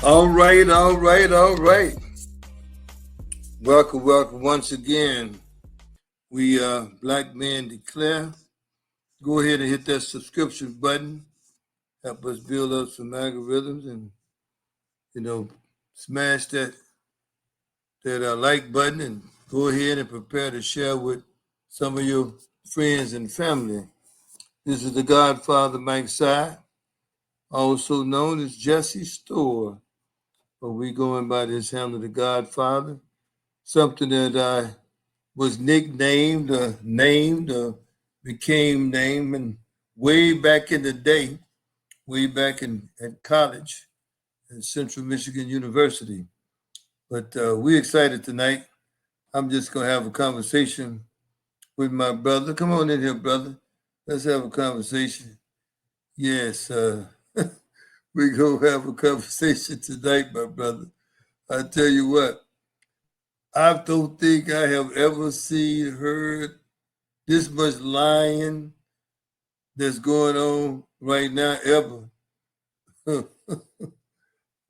All right, all right, all right. Welcome once again. We Blackmen Declare. Go ahead and hit that subscription button. Help us build up some algorithms and smash that like button and go ahead and prepare to share with some of your friends and family. This is the Godfather Mike Sy, also known as Jesse Store. But we going by this handle, the Godfather. Something that I was nicknamed, named, became named, and way back in the day, way back at college at Central Michigan University. But we're excited tonight. I'm just going to have a conversation with my brother. Come on in here, brother. Let's have a conversation. Yes, we're going to have a conversation tonight, my brother. I tell you what, I don't think I have ever seen, heard this much lying that's going on right now ever.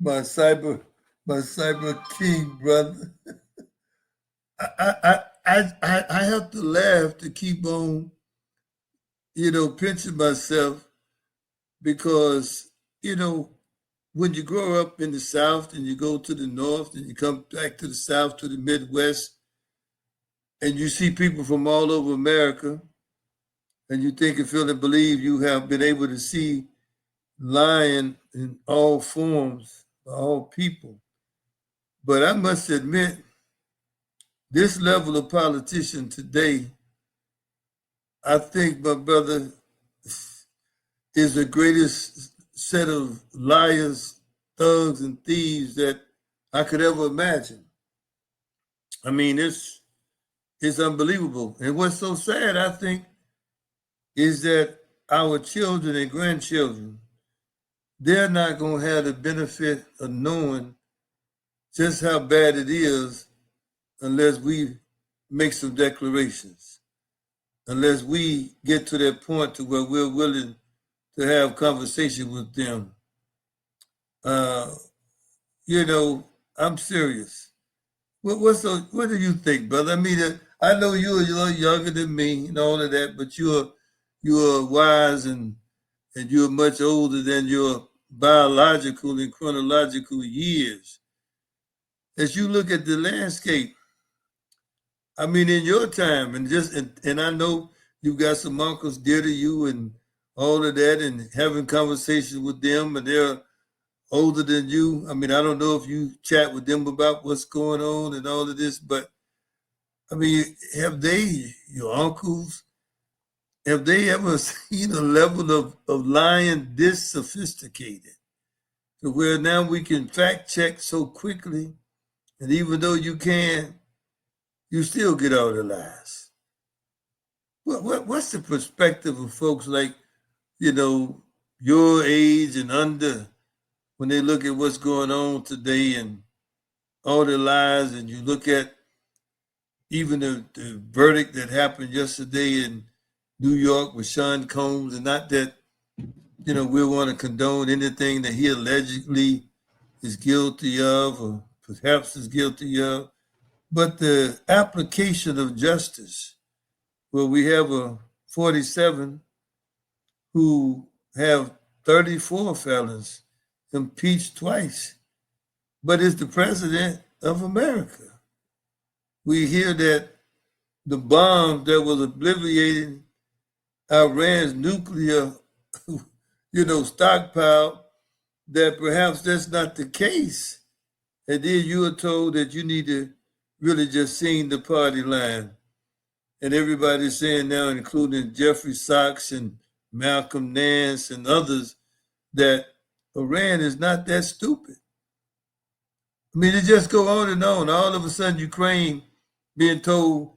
my cyber my cyber king brother. I have to laugh to keep on, pinching myself because, when you grow up in the South and you go to the North and you come back to the South, to the Midwest, and you see people from all over America, and you think and feel and believe you have been able to see lying in all forms, all people. But I must admit, this level of politician today, I think, my brother, is the greatest set of liars, thugs, and thieves that I could ever imagine. I mean, it's unbelievable. And what's so sad, I think, is that our children and grandchildren, they're not going to have the benefit of knowing just how bad it is unless we make some declarations, unless we get to that point to where we're willing to have conversation with them. Uh, I'm serious. What do you think, brother? I mean, I know you're a little younger than me and all of that, but you're wise and you're much older than your biological and chronological years. As you look at the landscape, I mean, in your time, and I know you've got some uncles dear to you and all of that, and having conversations with them, and they're older than you. I mean, I don't know if you chat with them about what's going on and all of this, but I mean, have they, your uncles, have they ever seen a level of lying this sophisticated to where now we can fact check so quickly, and even though you can, you still get all the lies? What's the perspective of folks like, you know, your age and under when they look at what's going on today and all the lies, and you look at even the verdict that happened yesterday in New York with Sean Combs, and not that, we want to condone anything that he allegedly is guilty of or perhaps is guilty of, but the application of justice, where we have a 47 who have 34 felons impeached twice, but is the president of America. We hear that the bomb that was obliterating Iran's nuclear, stockpile, that perhaps that's not the case. And then you are told that you need to really just sing the party line. And everybody's saying now, including Jeffrey Sachs and Malcolm Nance and others, that Iran is not that stupid. I mean, it just go on and on. All of a sudden, Ukraine being told,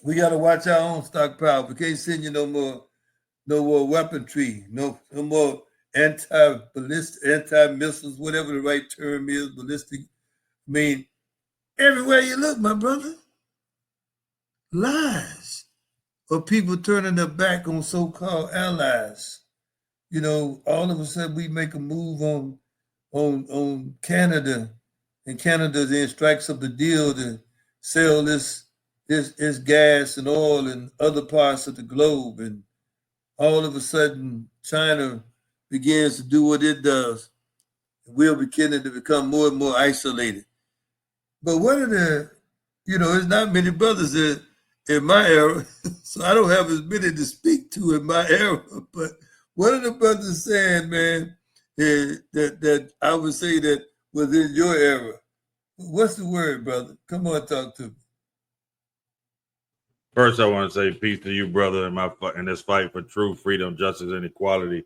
we got to watch our own stockpile. We can't send you no more weaponry, no more anti-ballistic, anti-missiles, whatever the right term is, ballistic. I mean, everywhere you look, my brother, lies of people turning their back on so-called allies. All of a sudden we make a move on Canada, and Canada then strikes up the deal to sell this gas and oil in other parts of the globe, and all of a sudden China begins to do what it does. We're beginning to become more and more isolated. But one of the, there's not many brothers in my era, so I don't have as many to speak to in my era. But one of the brothers saying, man, that I would say that was in your era. What's the word, brother? Come on, talk to me. First, I want to say peace to you, brother, in this fight for truth, freedom, justice, and equality.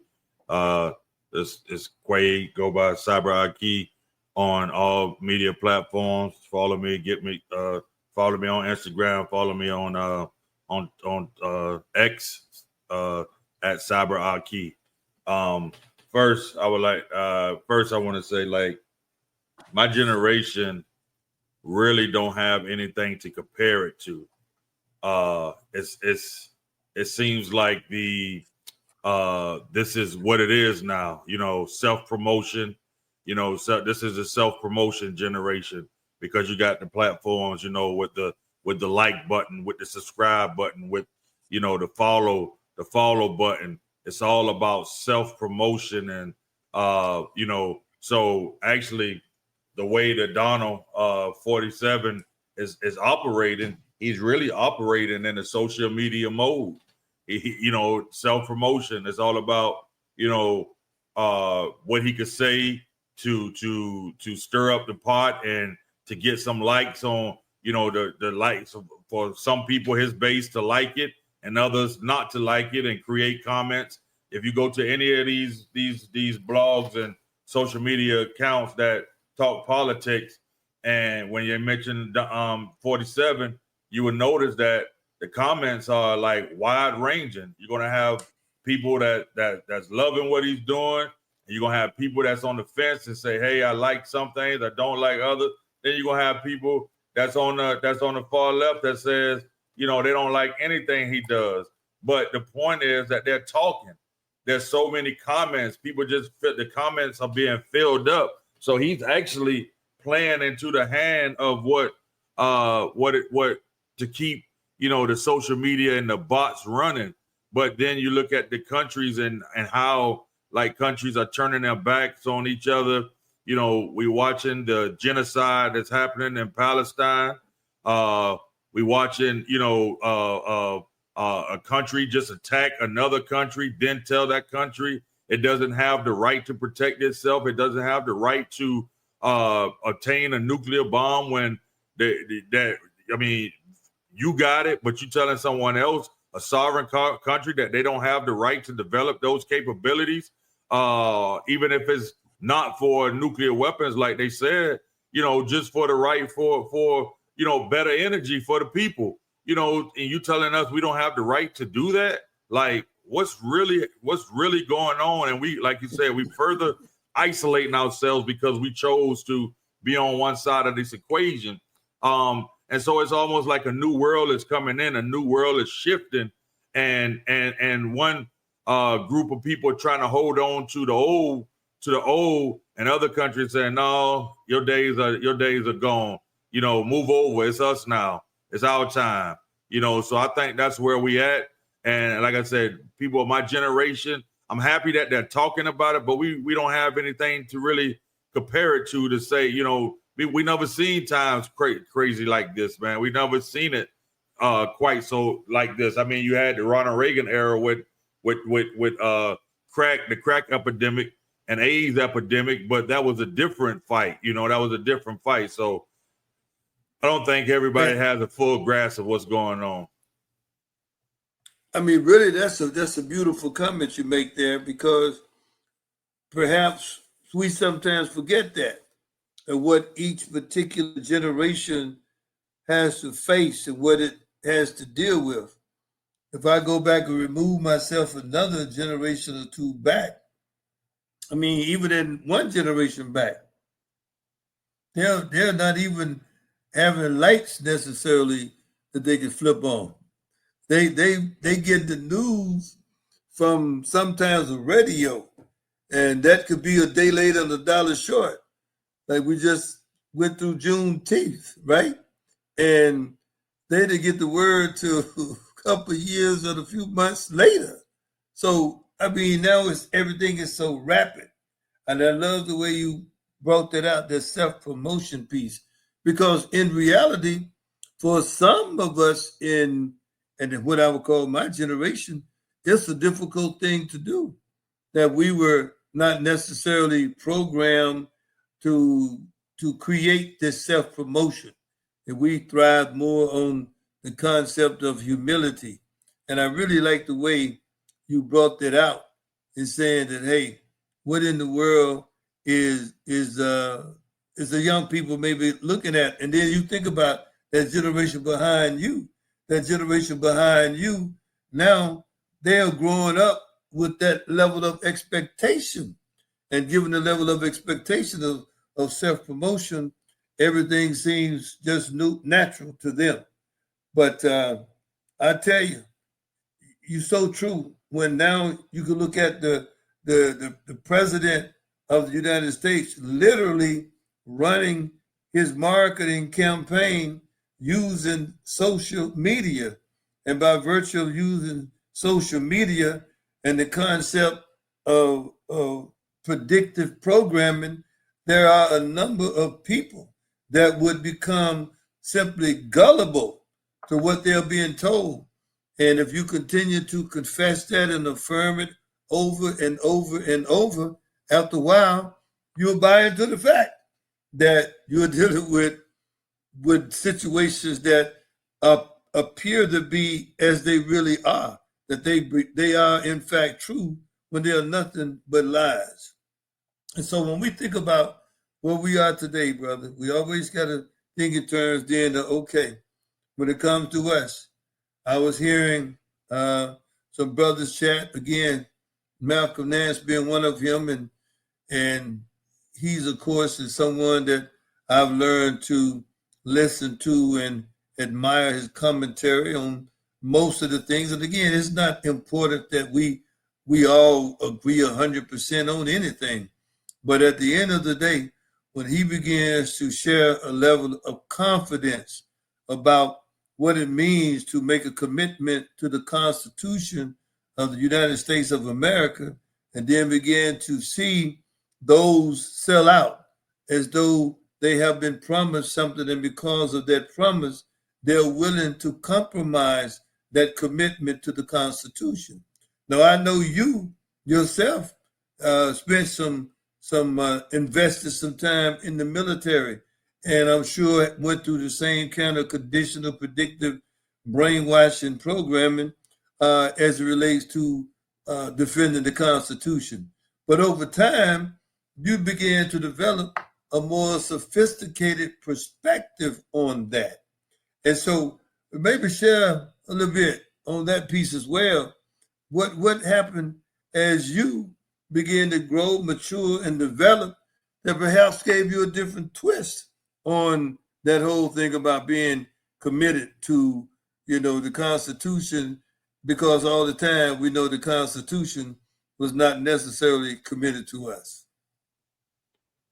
This Quay, go by Cyber Aki on all media platforms. Follow me, follow me on Instagram, follow me on X at Cyber Aki. First, I want to say, like, my generation really don't have anything to compare it to. It seems like this is what it is now, self-promotion, so this is a self-promotion generation because you got the platforms, with the like button, with the subscribe button, with the follow button. It's all about self-promotion. And so actually the way that Donald 47 is operating, he's really operating in a social media mode. Self-promotion is all about, what he could say to stir up the pot and to get some likes on, the likes for some people, his base to like it and others not to like it and create comments. If you go to any of these blogs and social media accounts that talk politics, and when you mention 47, you will notice that the comments are like wide ranging. You're gonna have people that's loving what he's doing, and you're gonna have people that's on the fence and say, "Hey, I like some things, I don't like others." Then you're gonna have people that's on the far left that says, they don't like anything he does. But the point is that they're talking. There's so many comments. People just fit the comments are being filled up. So he's actually playing into the hand of what to keep the social media and the bots running. But then you look at the countries and how like countries are turning their backs on each other. We watching the genocide that's happening in Palestine. We watching a country just attack another country, then tell that country it doesn't have the right to protect itself. It doesn't have the right to obtain a nuclear bomb when you got it, but you telling someone else, a sovereign country, that they don't have the right to develop those capabilities, even if it's not for nuclear weapons, like they said, just for the right for better energy for the people, and you telling us we don't have the right to do that? Like, what's really going on? And we, like you said, we further isolating ourselves because we chose to be on one side of this equation. And so it's almost like a new world is coming in, a new world is shifting, and one group of people are trying to hold on to the old, and other countries saying, no, your days are gone. Move over. It's us now. It's our time. So I think that's where we at. And like I said, people of my generation, I'm happy that they're talking about it, but we don't have anything to really compare it to say, we never seen times crazy like this, man. We never seen it quite so like this. I mean, you had the Ronald Reagan era with the crack epidemic and AIDS epidemic, but that was a different fight. That was a different fight. So I don't think everybody has a full grasp of what's going on. I mean, really, that's a beautiful comment you make there, because perhaps we sometimes forget that, and what each particular generation has to face and what it has to deal with. If I go back and remove myself another generation or two back, I mean, even in one generation back, they're not even having lights necessarily that they can flip on. They get the news from sometimes the radio, And that could be a day late and a dollar short. Like we just went through Juneteenth, right? And they didn't get the word till a couple of years or a few months later. So I mean, now everything is so rapid, and I love the way you brought that out, that self promotion piece, because in reality, for some of us in and what I would call my generation, it's a difficult thing to do that we were not necessarily programmed to create this self promotion. And we thrive more on the concept of humility. And I really like the way you brought that out in saying that, hey, what in the world is the young people maybe looking at? And then you think about that generation behind you, that generation behind you. Now they're growing up with that level of expectation, and given the level of expectation of self-promotion, everything seems just natural to them. But I tell you, you're so true. When now you can look at the president of the United States literally running his marketing campaign using social media, and by virtue of using social media and the concept of predictive programming, there are a number of people that would become simply gullible to what they're being told. And if you continue to confess that and affirm it over and over and over, after a while, you'll buy into the fact that you're dealing with situations that appear to be as they really are, that they are in fact true when they are nothing but lies. And so when we think about where we are today, brother, we always got to think in terms then of, okay, when it comes to us, I was hearing some brothers chat again, Malcolm Nance being one of him, and he's of course is someone that I've learned to listen to and admire his commentary on most of the things. And again, it's not important that we all agree 100% on anything, but at the end of the day, when he begins to share a level of confidence about what it means to make a commitment to the Constitution of the United States of America, and then begin to see those sell out as though they have been promised something, and because of that promise, they're willing to compromise that commitment to the Constitution. Now, I know you yourself spent invested some time in the military, and I'm sure went through the same kind of conditional predictive brainwashing programming as it relates to defending the Constitution. But over time, you began to develop a more sophisticated perspective on that. And so maybe share a little bit on that piece as well. What happened as you began to grow, mature, and develop that perhaps gave you a different twist on that whole thing about being committed to, the Constitution, because all the time we know the Constitution was not necessarily committed to us.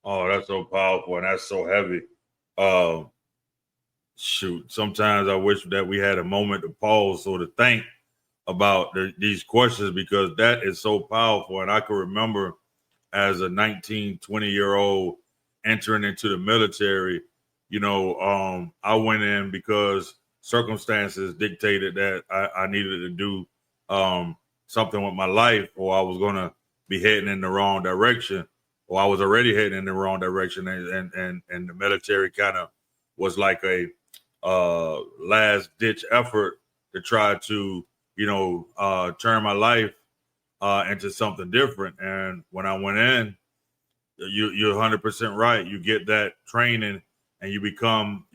Oh, that's so powerful and that's so heavy. Um, Shoot, sometimes I wish that we had a moment to pause or to think about these questions, because that is so powerful. And I can remember as a 19, 20-year-old entering into the military, I went in because circumstances dictated that I needed to do something with my life, or I was going to be heading in the wrong direction, or I was already heading in the wrong direction. And the military kind of was like a last ditch effort to try to, turn my life into something different. And when I went in, you're 100% right. You get that training, and you become,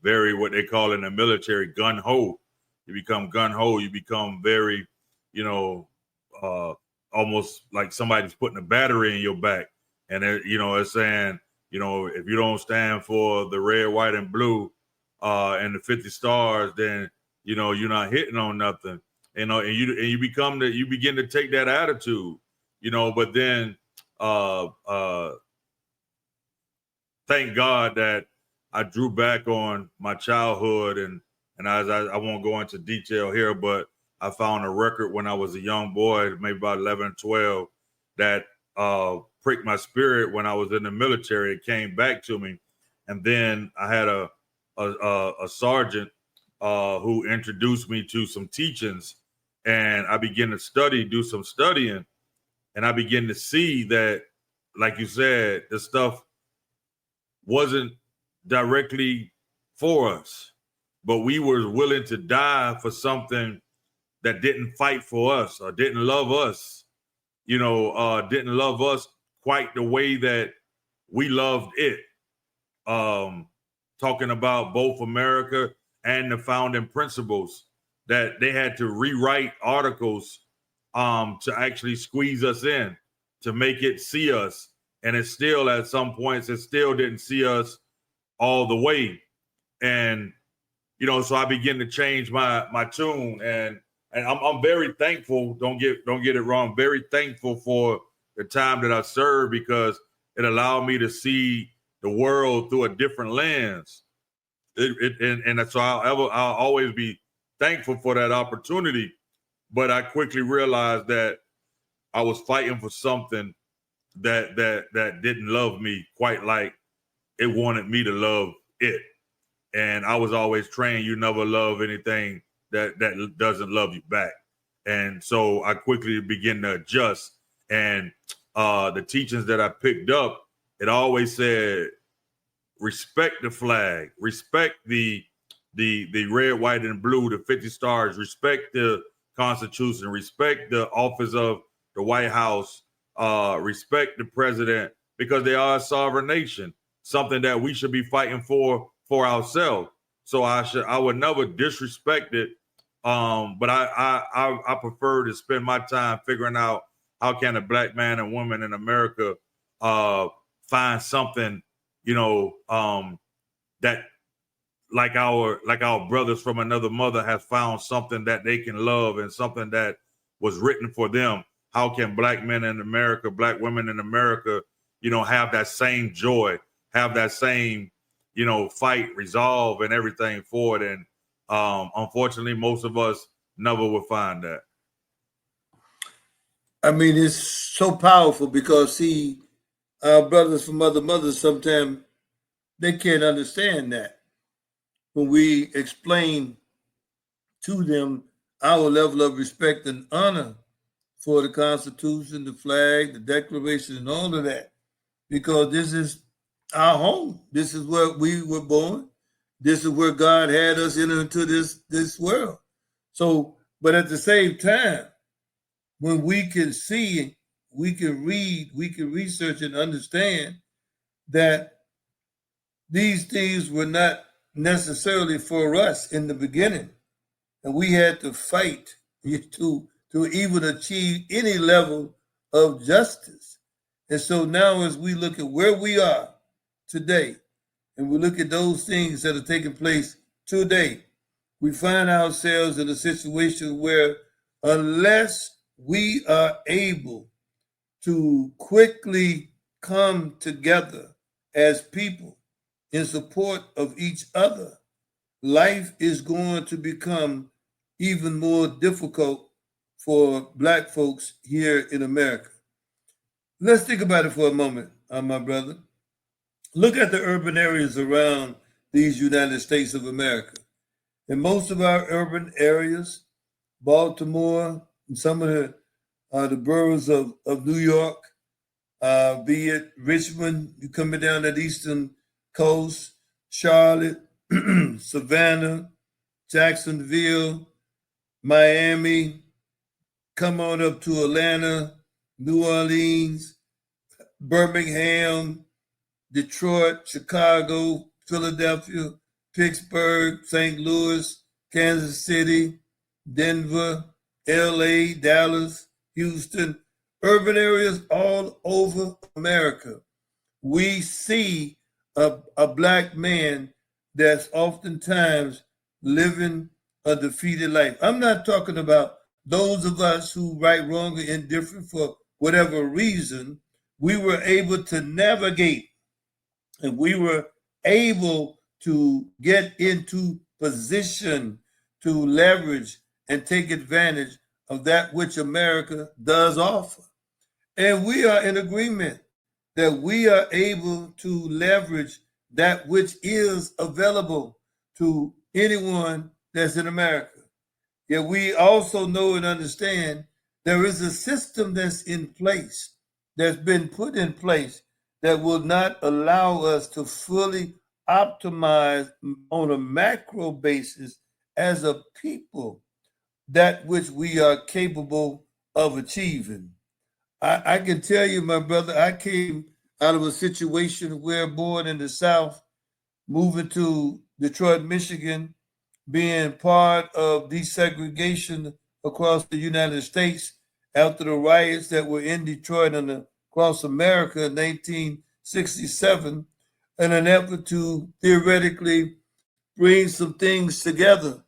very, what they call in the military, gun ho. You become gun ho. You become very, almost like somebody's putting a battery in your back, and it's saying, if you don't stand for the red, white, and blue, and the 50 stars, then you're not hitting on nothing. And you begin to take that attitude. but then thank God that I drew back on my childhood, and as I won't go into detail here, but I found a record when I was a young boy, maybe about 11, 12, that pricked my spirit when I was in the military. It came back to me, and then I had a sergeant who introduced me to some teachings, and I began to do some studying, and I began to see that, like you said, the stuff wasn't directly for us, but we were willing to die for something that didn't fight for us or didn't love us, didn't love us quite the way that we loved it. Talking about both America and the founding principles, that they had to rewrite articles to actually squeeze us in, to make it see us. And it still, at some points, it still didn't see us all the way. And, so I began to change my tune, and I'm very thankful. Don't get it wrong. Very thankful for the time that I served, because it allowed me to see the world through a different lens. And so I'll always be thankful for that opportunity. But I quickly realized that I was fighting for something that didn't love me quite like it wanted me to love it. And I was always trained, you never love anything that doesn't love you back. And so I quickly began to adjust. And the teachings that I picked up, it always said, respect the flag, respect the red, white, and blue, the 50 stars, respect the Constitution, respect the office of the White House, respect the president, because they are a sovereign nation, something that we should be fighting for ourselves. So I would never disrespect it. But I prefer to spend my time figuring out how can a black man and woman in America find something, that like our brothers from another mother have found something that they can love and something that was written for them. How can black men in America, black women in America, have that same joy, have that same, fight, resolve, and everything for it? And unfortunately, most of us never will find that. I mean, it's so powerful because, see, our brothers from other mothers, sometimes they can't understand that. When we explain to them our level of respect and honor for the Constitution, the flag, the Declaration, and all of that, because this is our home. This is where we were born. This is where God had us enter into this world. So, but at the same time, when we can see, we can read, we can research and understand that these things were not necessarily for us in the beginning, and we had to fight to even achieve any level of justice. And so now, as we look at where we are today, and we look at those things that are taking place today, we find ourselves in a situation where, unless we are able to quickly come together as people in support of each other, life is going to become even more difficult for Black folks here in America. Let's think about it for a moment, my brother. Look at the urban areas around these United States of America. In most of our urban areas, Baltimore, and some of the boroughs of New York, be it Richmond, you coming down that eastern coast, Charlotte, Savannah, Jacksonville, Miami, come on up to Atlanta, New Orleans, Birmingham, Detroit, Chicago, Philadelphia, Pittsburgh, St. Louis, Kansas City, Denver, LA, Dallas, Houston, urban areas all over America. We see a Black man that's oftentimes living a defeated life. I'm not talking about those of us who right, wrong, or indifferent for whatever reason, we were able to navigate and we were able to get into position to leverage and take advantage of that which America does offer. And we are in agreement that we are able to leverage that which is available to anyone that's in America. Yet we also know and understand there is a system that's in place, that's been put in place, that will not allow us to fully optimize on a macro basis as a people that which we are capable of achieving. I can tell you, my brother, I came out of a situation where born in the South, moving to Detroit, Michigan, being part of desegregation across the United States after the riots that were in Detroit and across America in 1967, in an effort to theoretically bring some things together.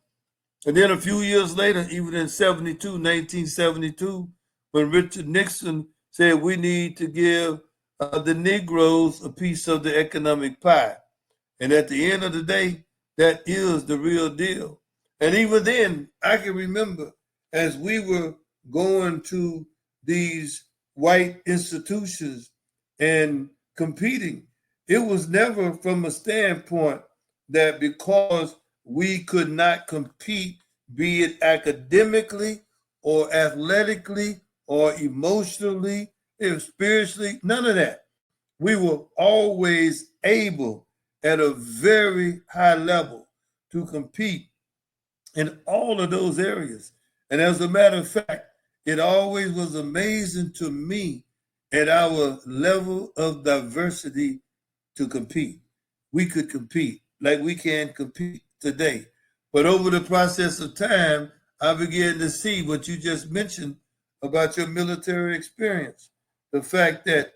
And then a few years later, even in 1972, when Richard Nixon said we need to give the Negroes a piece of the economic pie. And at the end of the day, that is the real deal. And even then, I can remember as we were going to these white institutions and competing, it was never from a standpoint that because we could not compete, be it academically or athletically or emotionally or spiritually, none of that. We were always able at a very high level to compete in all of those areas. And as a matter of fact, it always was amazing to me at our level of diversity to compete. We could compete like we can compete today. But over the process of time, I began to see what you just mentioned about your military experience. The fact that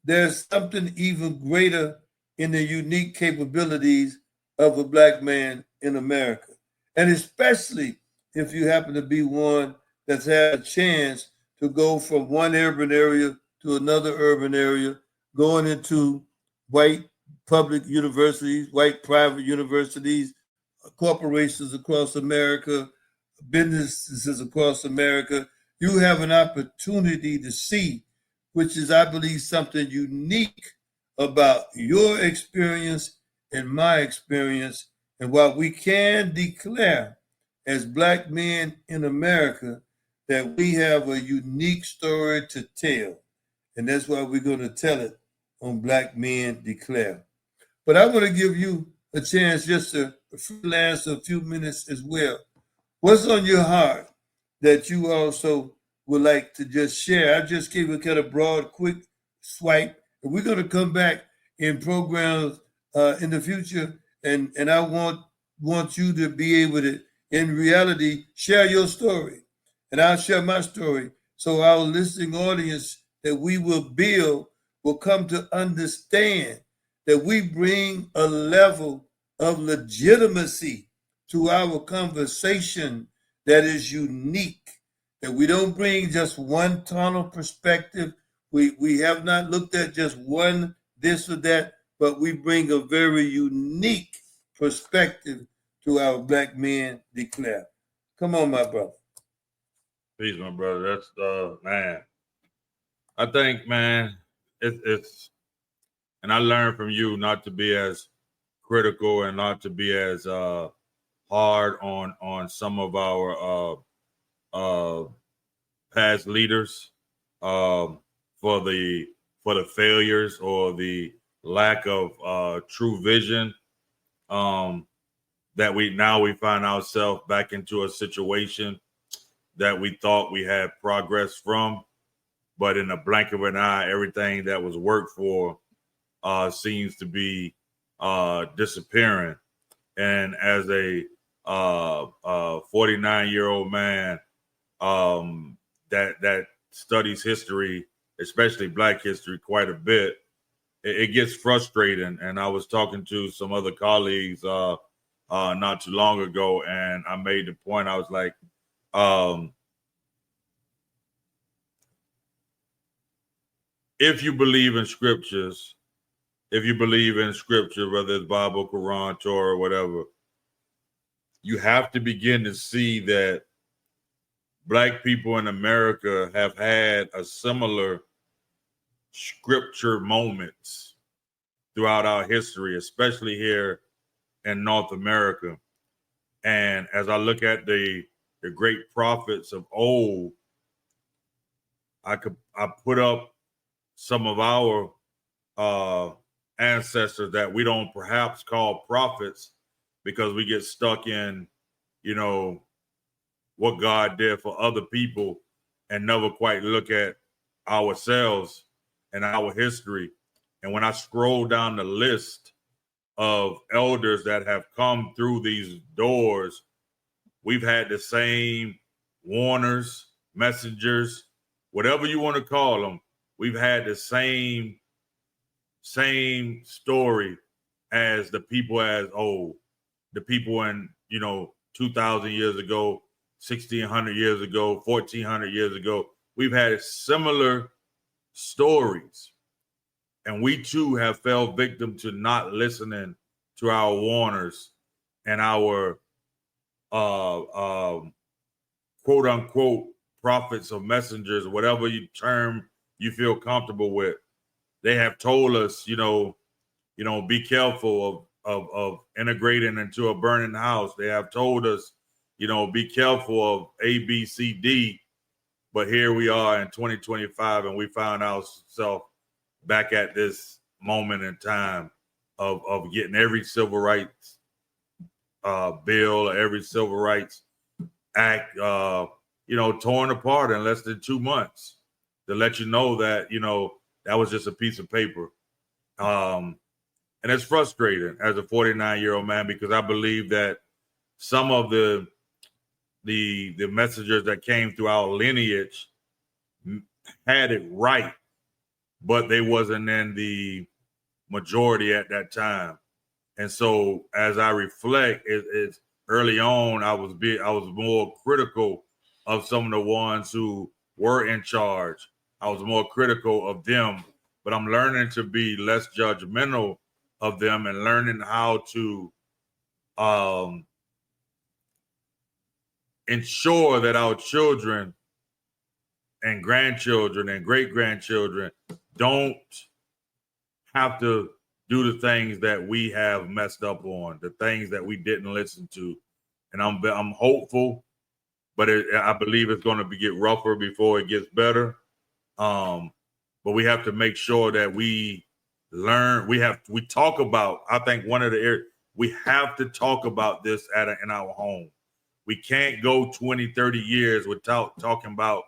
there's something even greater in the unique capabilities of a black man in America. And especially if you happen to be one that's had a chance to go from one urban area to another urban area, going into white public universities, white private universities, corporations across America, businesses across America. You have an opportunity to see, which is, I believe, something unique about your experience and my experience. And what we can declare as black men in America, that we have a unique story to tell. And that's why we're going to tell it on Blackmen Declare. But I want to give you a chance just to freelance a few minutes as well. What's on your heart that you also would like to just share? I just gave a kind of broad, quick swipe. And we're going to come back in programs in the future, and I want you to be able to, in reality, share your story, and I'll share my story, so our listening audience that we will build will come to understand that we bring a level of legitimacy to our conversation that is unique, that we don't bring just one tunnel perspective. We have not looked at just one this or that, but we bring a very unique perspective to our Blackmen Declare. Come on, my brother. Peace, my brother. That's man. I think, man, it's and I learned from you not to be as critical and not to be as hard on some of our past leaders for the failures or the lack of true vision. That we find ourselves back into a situation that we thought we had progress from, but in the blink of an eye, everything that was worked for seems to be disappearing. And as a 49-year-old man that studies history, especially Black history, quite a bit, it gets frustrating. And I was talking to some other colleagues not too long ago, and I made the point. I was like, if you believe in scriptures, whether it's Bible, Quran, Torah, whatever, you have to begin to see that Black people in America have had a similar scripture moments throughout our history, especially here in North America. And as I look at the great prophets of old, I put up some of our ancestors that we don't perhaps call prophets because we get stuck in, what God did for other people and never quite look at ourselves and our history. And when I scroll down the list of elders that have come through these doors, we've had the same warners, messengers, whatever you want to call them. We've had the same story as the people as old, the people in 2,000 years ago, 1,600 years ago, 1,400 years ago. We've had similar stories, and we too have fell victim to not listening to our warners and our quote unquote prophets or messengers, whatever term you feel comfortable with. They have told us, be careful of integrating into a burning house. They have told us, be careful of A, B, C, D. But here we are in 2025, and we found ourselves back at this moment in time of getting every civil rights bill or every civil rights act, torn apart in less than 2 months to let you know that, that was just a piece of paper. And it's frustrating as a 49-year-old man, because I believe that some of the messengers that came through our lineage had it right, but they wasn't in the majority at that time. And so as I reflect, it's early on, I was more critical of some of the ones who were in charge. I was more critical of them, but I'm learning to be less judgmental of them and learning how to ensure that our children and grandchildren and great-grandchildren don't have to do the things that we have messed up on, the things that we didn't listen to. And I'm hopeful, but I believe it's going to get rougher before it gets better. But we have to make sure that we learn. We talk about, I think one of the areas, we have to talk about this in our home. We can't go 20, 30 years without talking about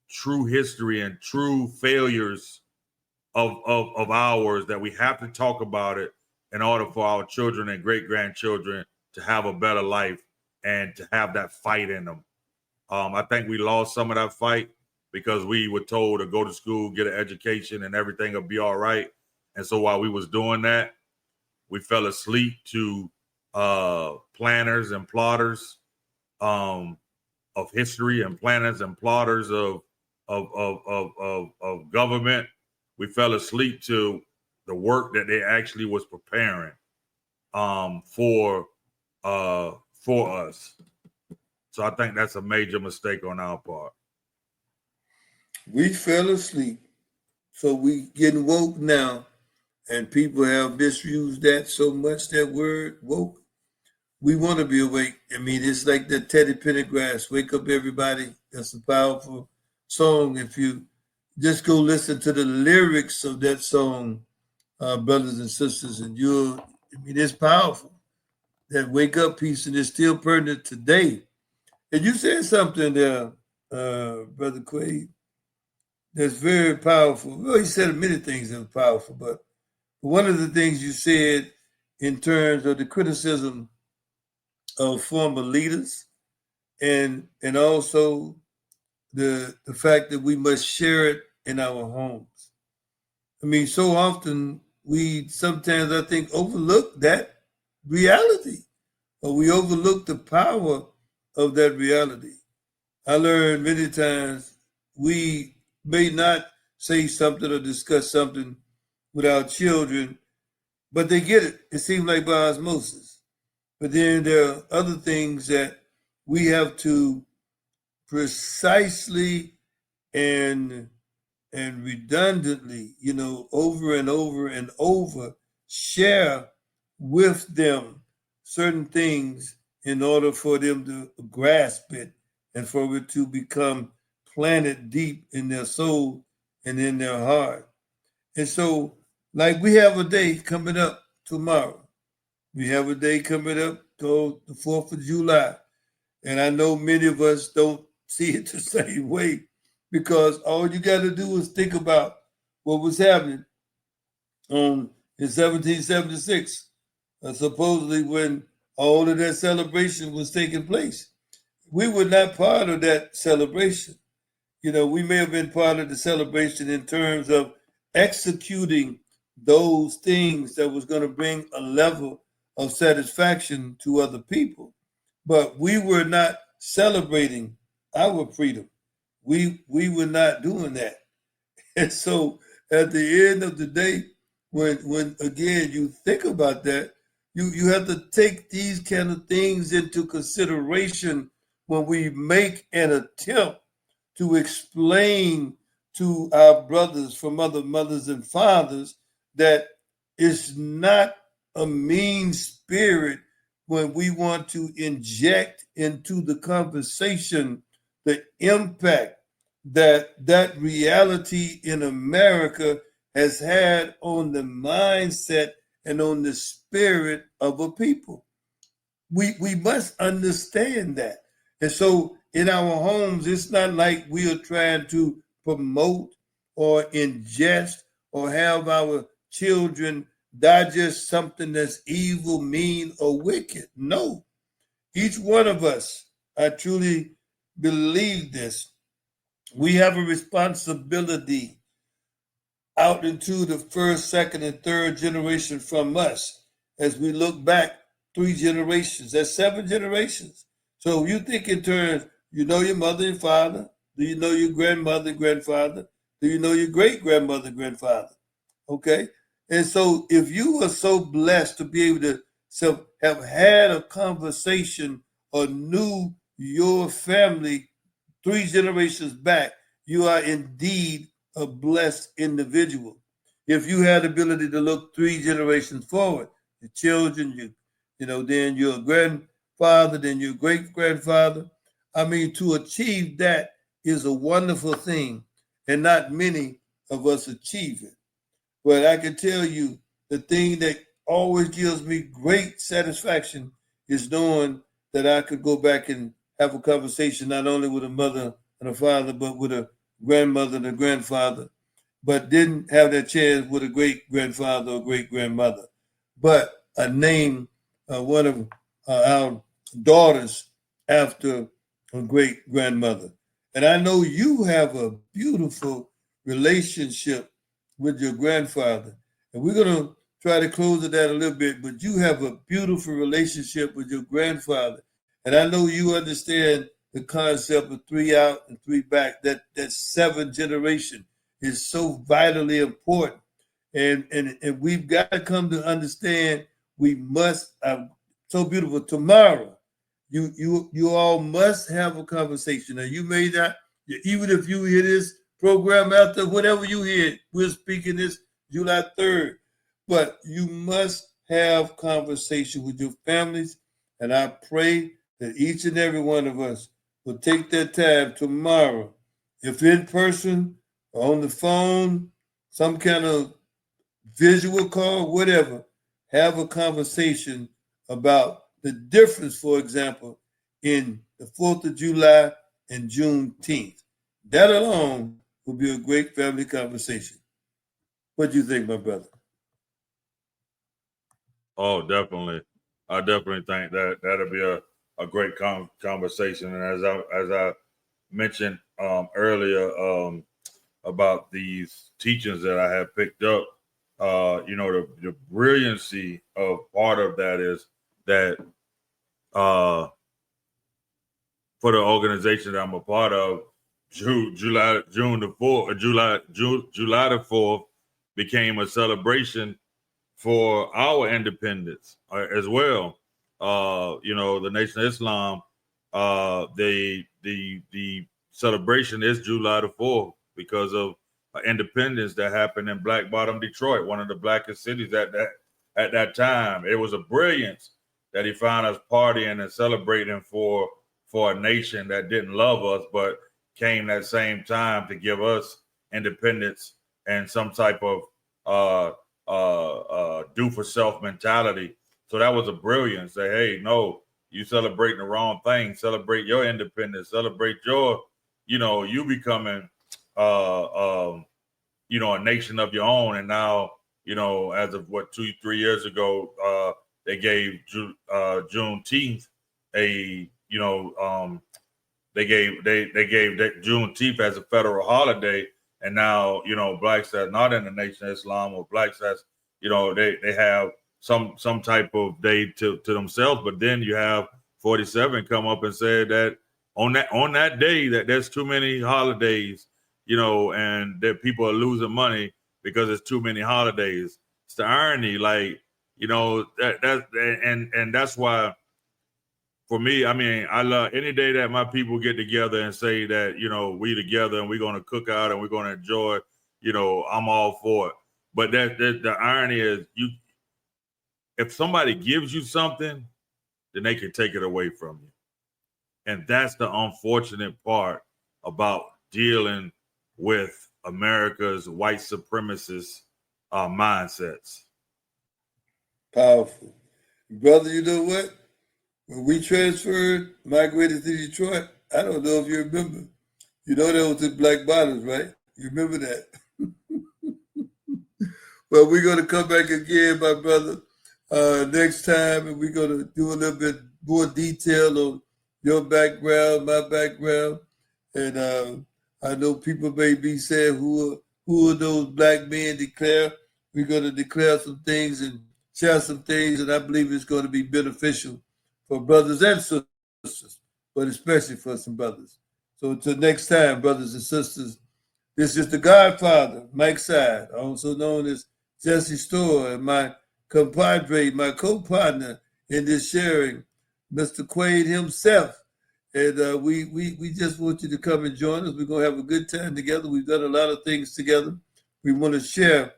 true history and true failures of ours, that we have to talk about it in order for our children and great-grandchildren to have a better life and to have that fight in them. I think we lost some of that fight because we were told to go to school, get an education, and everything will be all right. And so while we was doing that, we fell asleep to planners and plotters of history and planners and plotters of government. We fell asleep to the work that they actually was preparing for us. So I think that's a major mistake on our part. We fell asleep, so we getting woke now, and people have misused that so much, that word woke. We want to be awake. I mean, it's like the Teddy Pendergrass, "Wake Up Everybody." That's a powerful song. If you just go listen to the lyrics of that song, brothers and sisters, and it's powerful. That wake up piece, and it's still pertinent today. And you said something there, Brother Quaid, that's very powerful. Well, you said many things that were powerful, but one of the things you said in terms of the criticism of former leaders, and also the fact that we must share it in our homes. I mean, so often we sometimes, I think, overlook that reality, or we overlook the power of that reality. I learned many times we may not say something or discuss something with our children, but they get it. It seems like by osmosis. But then there are other things that we have to precisely and redundantly, over and over and over, share with them certain things in order for them to grasp it and for it to become planted deep in their soul and in their heart. And so, like we have a day coming up tomorrow. We have a day coming up to the 4th of July. And I know many of us don't see it the same way because all you got to do is think about what was happening in 1776, supposedly when all of that celebration was taking place. We were not part of that celebration. We may have been part of the celebration in terms of executing those things that was going to bring a level of satisfaction to other people. But we were not celebrating our freedom. We were not doing that. And so at the end of the day, when again you think about that, you have to take these kind of things into consideration when we make an attempt to explain to our brothers from other mothers and fathers that it's not a mean spirit when we want to inject into the conversation the impact that reality in America has had on the mindset and on the spirit of a people. We must understand that. And so in our homes, it's not like we are trying to promote or ingest or have our children digest something that's evil, mean, or wicked. No. Each one of us, I truly believe this, we have a responsibility out into the first, second, and third generation from us as we look back 3 generations. That's 7 generations. So you think in terms, you know your mother and father. Do you know your grandmother and grandfather? Do you know your great grandmother and grandfather? Okay. And so if you are so blessed to be able to have had a conversation or knew your family 3 generations back, you are indeed a blessed individual. If you had the ability to look 3 generations forward, your children, then your grandfather, then your great grandfather. I mean, to achieve that is a wonderful thing, and not many of us achieve it. But I can tell you the thing that always gives me great satisfaction is knowing that I could go back and have a conversation not only with a mother and a father, but with a grandmother and a grandfather, but didn't have that chance with a great grandfather or great grandmother. But I named one of our daughters after a great grandmother. And I know you have a beautiful relationship with your grandfather. And we're going to try to close it out a little bit, but you have a beautiful relationship with your grandfather. And I know you understand the concept of 3 out and 3 back, that 7 generation is so vitally important. And we've got to come to understand we must, so beautiful. Tomorrow, you all must have a conversation. Now you may not, even if you hear this program after whatever you hear, we're speaking this July 3rd, but you must have conversation with your families. And I pray that each and every one of us will take that time tomorrow, if in person or on the phone, some kind of visual call, whatever, have a conversation about the difference, for example, in the 4th of July and Juneteenth. That alone will be a great family conversation. What do you think, my brother? Oh, definitely. I definitely think that that'll be a great conversation. And as I mentioned earlier about these teachings that I have picked up, the brilliancy of part of that is that for the organization that I'm a part of, June the 4th, or July the 4th became a celebration for our independence as well. The Nation of Islam, the celebration is July the 4th because of independence that happened in Black Bottom, Detroit, one of the blackest cities at that time. It was a brilliance that he found us partying and celebrating for a nation that didn't love us, but came that same time to give us independence and some type of do for self mentality. So that was a brilliance. Say, hey, no, you celebrating the wrong thing. Celebrate your independence. Celebrate your, you becoming, a nation of your own. And now, as of 2-3 years ago, they gave Juneteenth a, they gave that Juneteenth as a federal holiday, and now blacks that's not in the Nation of Islam or blacks that's they have some type of day to themselves. But then you have 47 come up and say that on that day that there's too many holidays, and that people are losing money because there's too many holidays. It's the irony, like and that's why. For me, I mean, I love any day that my people get together and say that, we together and we're going to cook out and we're going to enjoy, I'm all for it. But that the irony is if somebody gives you something, then they can take it away from you. And that's the unfortunate part about dealing with America's white supremacist mindsets. Powerful. Brother, you know what? When we migrated to Detroit, I don't know if you remember. That was the Black Bottoms, right? You remember that? But we're going to come back again, my brother, next time, and we're going to do a little bit more detail on your background, my background. And I know people may be saying, who are those Black men declare? We're going to declare some things and share some things, and I believe it's going to be beneficial for brothers and sisters, but especially for some brothers. So until next time, brothers and sisters, this is the Godfather, Mike Side, also known as Jesse Store, and my compadre, my co-partner in this sharing, Mr. Quaid himself. And we just want you to come and join us. We're going to have a good time together. We've done a lot of things together. We want to share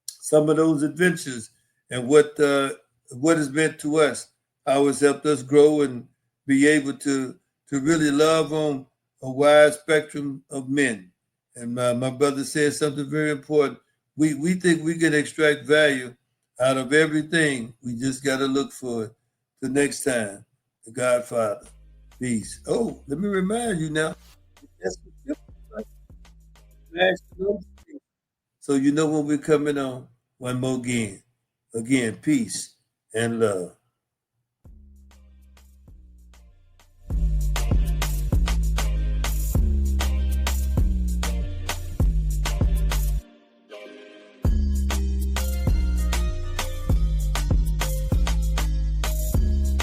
some of those adventures and what has meant to us, how it's helped us grow and be able to really love on a wide spectrum of men. And my brother said something very important. We think we can extract value out of everything. We just got to look for it. The next time, the Godfather. Peace. Oh, let me remind you now. That's so you know when we're coming on. One more again. Again, peace and love.